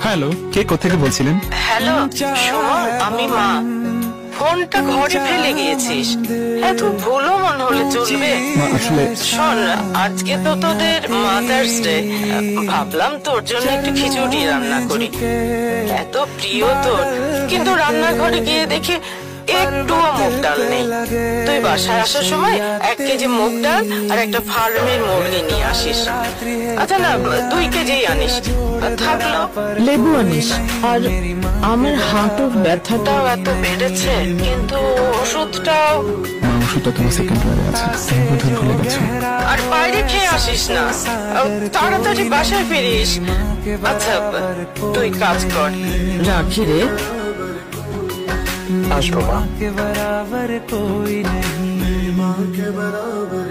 Hello, কে কোত্থেকে বলছিলেন? Hello Suman, আমি মা। ফোনটা ঘরে ফেলে গিয়েছিস, এত ভুলও মন হলে চলবে? মা, আসলে শোন, আজকে তো তোদের মাদার্স ডে, ভাবলাম তোর জন্য একটু খিচুড়ি রান্না করি, এত প্রিয় তোর। কিন্তু রান্নাঘরে গিয়ে দেখি একটুও মুগ ডাল নেই। তুই বাসায় আসার সময় 1 কেজি মুগ ডাল আর একটা ফার্মের মুরগি নিয়ে আসিস। আচ্ছা না, 2 কেজি আনিস। থাকলো লেবু আনিস। আর আমার হাঁটুর ব্যথাটাও এত বেড়েছে, কিন্তু ওষুধটাও। মা, ওষুধটা তোমার সেকেন্ড ইয়ারে আছে, তুমি বোধহয় ভুলে গেছো। আর বাইরে খেয়ে আসিস না, তাড়াতাড়ি বাসায় ফিরিস। আচ্ছা, তুই কাজ কর, রাখি রে। আসবো মা। के बराबर कोई नहीं, माँ के बराबर